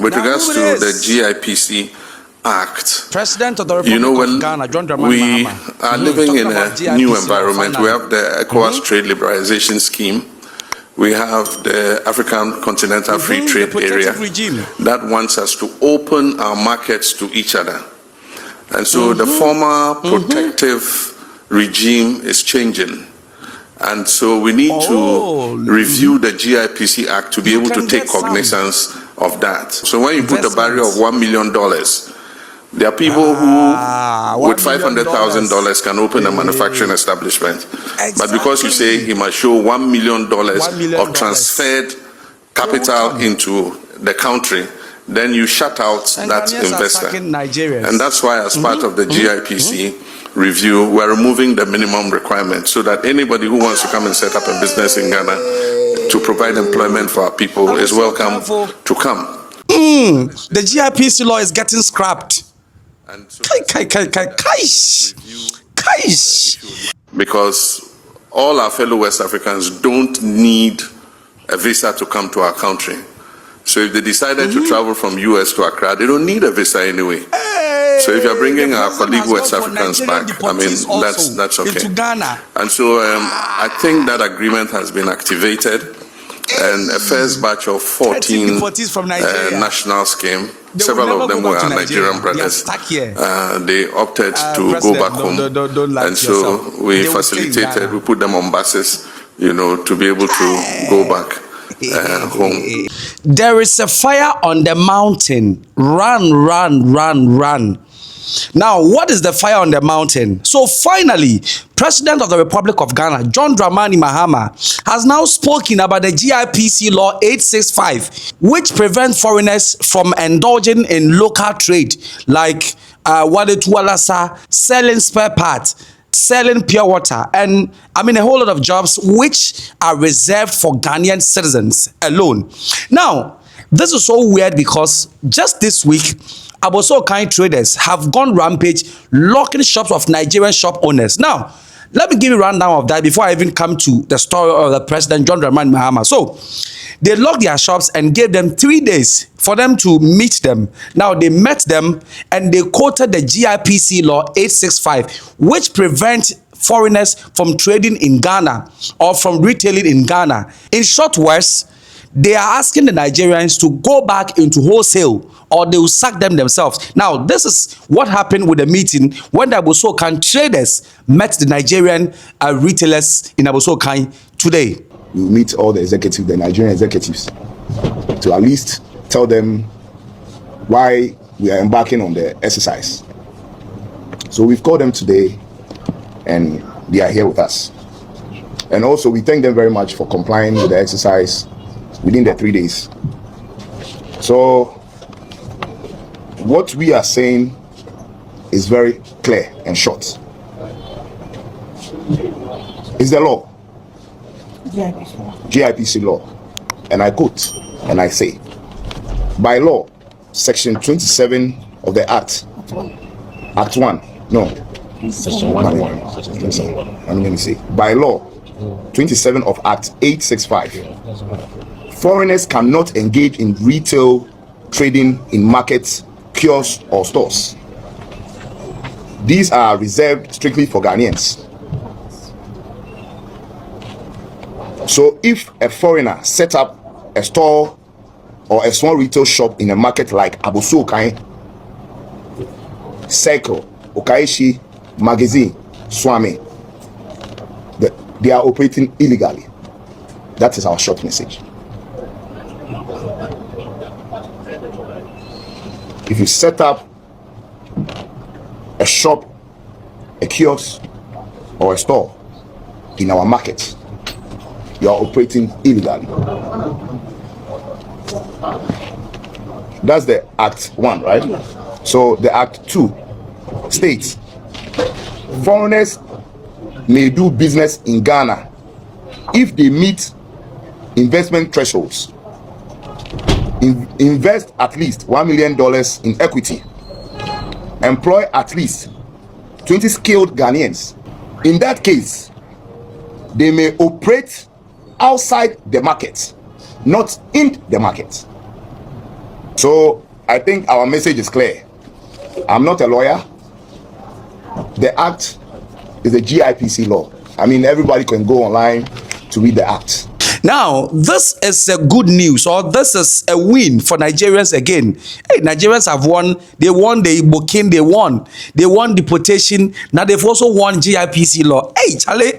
with regards to the GIPC Act, President of the Republic of Ghana, John Dramani we Mahama, are living in a new environment. We have the ECOWAS Trade Liberalization Scheme. We have the African Continental Free Trade Area that wants us to open our markets to each other. And so the former protective regime is changing. And so we need to review the GIPC Act to be able to take cognizance of that. So when you put a barrier of $1 million, there are people who, with $500,000, can open a manufacturing establishment. Exactly. But because you say he must show $1 million of transferred capital into the country, then you shut out that investor. And that's why, as part of the GIPC review, we're removing the minimum requirement so that anybody who wants to come and set up a business in Ghana to provide employment for our people is welcome to come. The GIPC law is getting scrapped. And so because all our fellow West Africans don't need a visa to come to our country. So if they decided to travel from US to Accra, they don't need a visa anyway. So if you're bringing our colleague West Africans back, I mean, that's okay. And so I think that agreement has been activated, and a first batch of 14 national scheme, several of them were our Nigerian brothers. They opted to go back home, and so we facilitated, we put them on buses, you know, to be able to go back home. There is a fire on the mountain. Run, run, run, run. Now, what is the fire on the mountain? So finally, President of the Republic of Ghana, John Dramani Mahama, has now spoken about the GIPC Law 865, which prevents foreigners from indulging in local trade, like selling spare parts, selling pure water, and I mean a whole lot of jobs which are reserved for Ghanaian citizens alone. Now, this is so weird because just this week, Aboso-Okai traders have gone rampage, locking shops of Nigerian shop owners. Now, let me give you a rundown of that before I even come to the story of the President John Dramani Mahama. So, they locked their shops and gave them 3 days for them to meet them. Now, they met them and they quoted the GIPC Law 865, which prevents foreigners from trading in Ghana or from retailing in Ghana. In short words, they are asking the Nigerians to go back into wholesale or they will sack them themselves. Now, this is what happened with the meeting when the Aboso-Okai traders met the Nigerian retailers in Aboso-Okai today. We meet all the executives, the Nigerian executives, to at least tell them why we are embarking on the exercise. So we've called them today and they are here with us. And also we thank them very much for complying with the exercise within the 3 days. So what we are saying is very clear and short. It's the law. GIPC law. And I quote and I say, by law, section 27 of the Act, Act 1, no, section 1, let me say, by law, 27 of Act 865, foreigners cannot engage in retail trading in markets, kiosks, or stores. These are reserved strictly for Ghanaians. So if a foreigner set up a store or a small retail shop in a market like Aboso-Okai, Circle, Okaishi, Magazine, Swami, they are operating illegally. That is our short message. If you set up a shop, a kiosk, or a store in our market, you are operating illegally. That's the Act 1, right? So the Act 2 states foreigners may do business in Ghana if they meet investment thresholds, invest at least $1 million in equity, employ at least 20 skilled Ghanaians. In that case, they may operate outside the market, not in the market. So I think our message is clear. I'm not a lawyer. The act is a GIPC law. I mean, everybody can go online to read the act. Now, this is a good news, or this is a win for Nigerians again. Hey, Nigerians have won. They won the Igbo King, they won deportation. Now they've also won GIPC law. Hey, Charlie,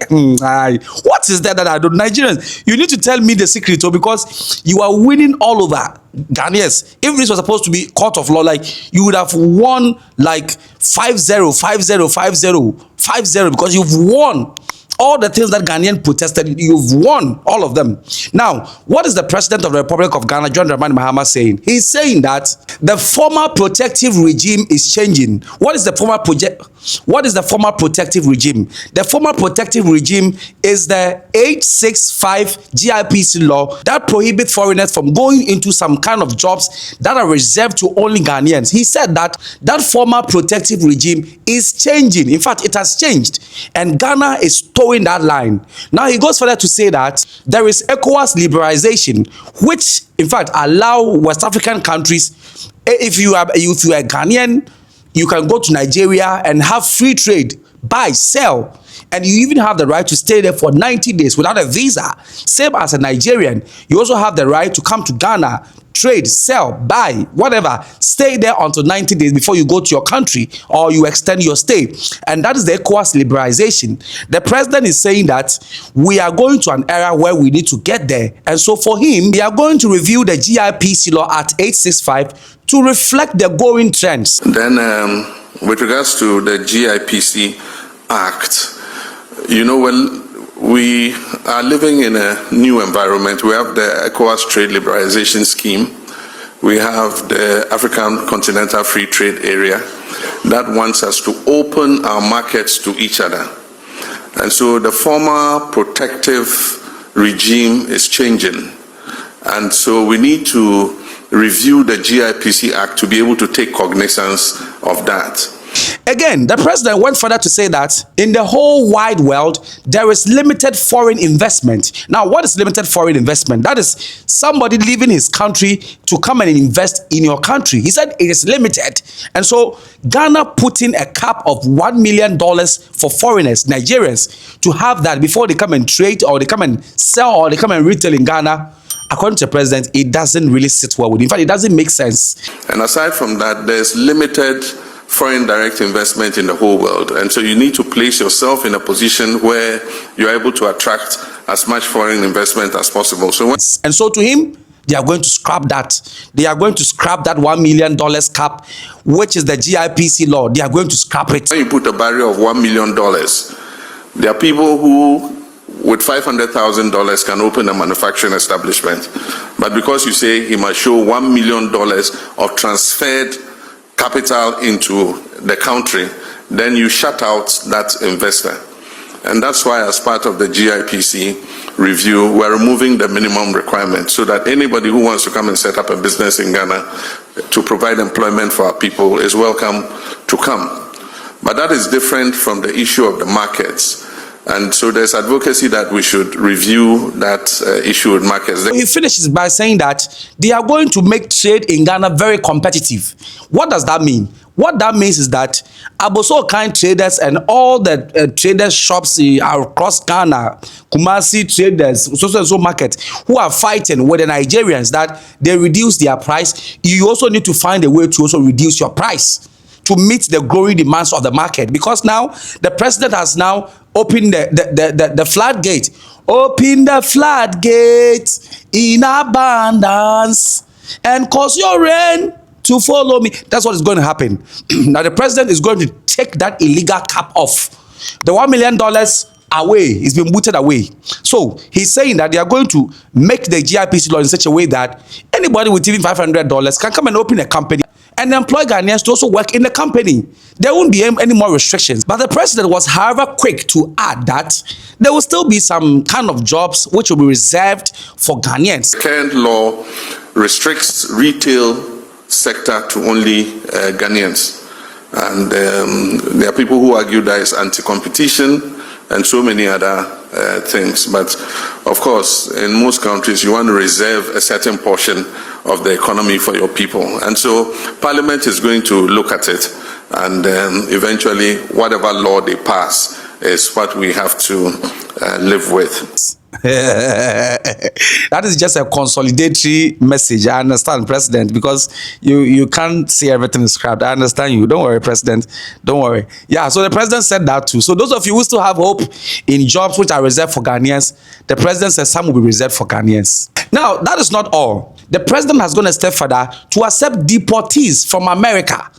what is that I don't? Nigerians, you need to tell me the secret, because you are winning all over. Ghanaians, if this was supposed to be court of law, like, you would have won like 5-0, 5-0, 5-0, 5-0, because you've won all the things that Ghanaian protested. You've won all of them. Now, what is the president of the Republic of Ghana, John Dramani Mahama, saying? He's saying that the former protective regime is changing. What is the former protective regime? The former protective regime is the 865 GIPC law that prohibits foreigners from going into some kind of jobs that are reserved to only Ghanaians. He said that that former protective regime is changing. In fact, it has changed, and Ghana is towing that line. Now he goes further to say that there is ECOWAS liberalization, which in fact allow West African countries, if you are a Ghanaian, you can go to Nigeria and have free trade, buy, sell, and you even have the right to stay there for 90 days without a visa. Same as a Nigerian, you also have the right to come to Ghana, trade, sell, buy, whatever, stay there until 90 days before you go to your country or you extend your stay. And that is the ECOWAS liberalization. The president is saying that we are going to an era where we need to get there. And so for him, they are going to review the GIPC law at 865 to reflect the going trends. Then with regards to the GIPC Act, you know, well, we are living in a new environment. We have the ECOWAS trade liberalization scheme. We have the African Continental Free Trade Area that wants us to open our markets to each other. And so the former protective regime is changing. And so we need to review the GIPC Act to be able to take cognizance of that. Again, the president went further to say that in the whole wide world, there is limited foreign investment. Now, what is limited foreign investment? That is somebody leaving his country to come and invest in your country. He said it is limited. And so Ghana put in a cap of $1 million for foreigners, Nigerians, to have that before they come and trade or they come and sell or they come and retail in Ghana. According to the president, it doesn't really sit well with him. In fact, it doesn't make sense. And aside from that, there's limited foreign direct investment in the whole world. And so you need to place yourself in a position where you're able to attract as much foreign investment as possible. And so to him, they are going to scrap that. They are going to scrap that $1 million cap, which is the GIPC law. They are going to scrap it. When you put a barrier of $1 million, there are people who with $500,000 can open a manufacturing establishment. But because you say he must show $1 million of transferred capital into the country, then you shut out that investor. And that's why, as part of the GIPC review, we're removing the minimum requirement so that anybody who wants to come and set up a business in Ghana to provide employment for our people is welcome to come. But that is different from the issue of the markets. And so there's advocacy that we should review that issue with markets. He finishes by saying that they are going to make trade in Ghana very competitive. What does that mean? What that means is that Aboso kind traders and all the traders shops across Ghana, Kumasi traders, so market, who are fighting with the Nigerians that they reduce their price, you also need to find a way to also reduce your price to meet the growing demands of the market. Because now the president has now opened the floodgate. Open the floodgate in abundance and cause your rain to follow me. That's what is going to happen. Now the president is going to take that illegal cap off. The $1 million away, it's been booted away. So he's saying that they are going to make the GIPC law in such a way that anybody with even $500 can come and open a company and employ Ghanaians to also work in the company. There won't be any more restrictions. But the president was, however, quick to add that there will still be some kind of jobs which will be reserved for Ghanaians. Current law restricts retail sector to only Ghanaians. And there are people who argue that it's anti-competition and so many other things. But of course, in most countries, you want to reserve a certain portion of the economy for your people. And so Parliament is going to look at it, and eventually whatever law they pass is what we have to live with. That is just a consolidatory message. I understand, President, because you can't say everything is scrapped. I understand you. Don't worry, President. Don't worry. Yeah, so the President said that too. So those of you who still have hope in jobs which are reserved for Ghanaians, the President says some will be reserved for Ghanaians. Now, that is not all. The President has gone a step further to accept deportees from America.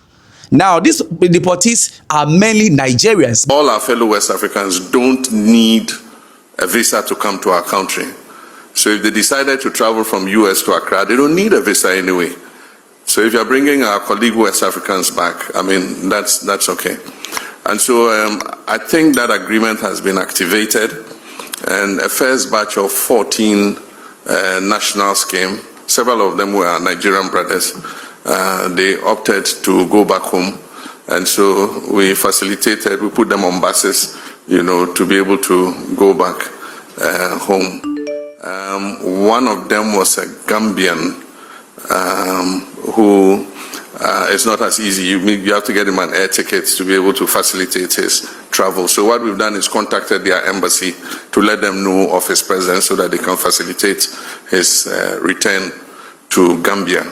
Now, these deportees are mainly Nigerians. All our fellow West Africans don't need a visa to come to our country. So if they decided to travel from US to Accra, they don't need a visa anyway. So if you're bringing our colleague West Africans back, I mean, that's okay. And so I think that agreement has been activated, and a first batch of 14 nationals came. Several of them were our Nigerian brothers. They opted to go back home. And so we facilitated, we put them on buses, to be able to go back home. One of them was a Gambian who is not as easy. You have to get him an air ticket to be able to facilitate his travel. So what we've done is contacted their embassy to let them know of his presence so that they can facilitate his return to Gambia.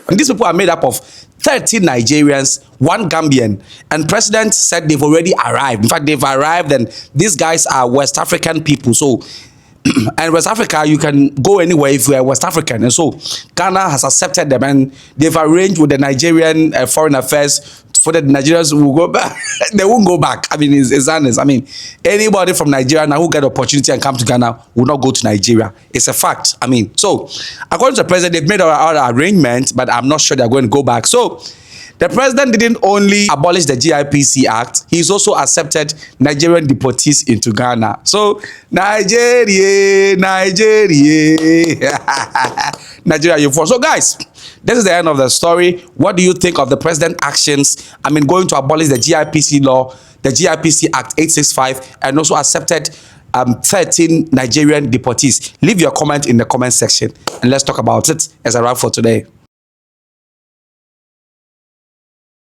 And these people are made up of 30 Nigerians, 1 Gambian, and President said they've already arrived. In fact, they've arrived, and these guys are West African people. So, and West Africa, you can go anywhere if you are West African. And so, Ghana has accepted them, and they've arranged with the Nigerian Foreign Affairs for the Nigerians who will go back. They won't go back. I mean, it's honest. I mean, anybody from Nigeria now who get the opportunity and come to Ghana will not go to Nigeria. It's a fact. I mean, so according to the president, they've made our arrangements, but I'm not sure they're going to go back. So the president didn't only abolish the GIPC Act, he's also accepted Nigerian deportees into Ghana. So Nigeria, Nigeria, you for. So guys, this is the end of the story. What do you think of the president's actions? I mean, going to abolish the GIPC law, the GIPC Act 865, and also accepted 13 Nigerian deportees. Leave your comment in the comment section and let's talk about it as a wrap for today.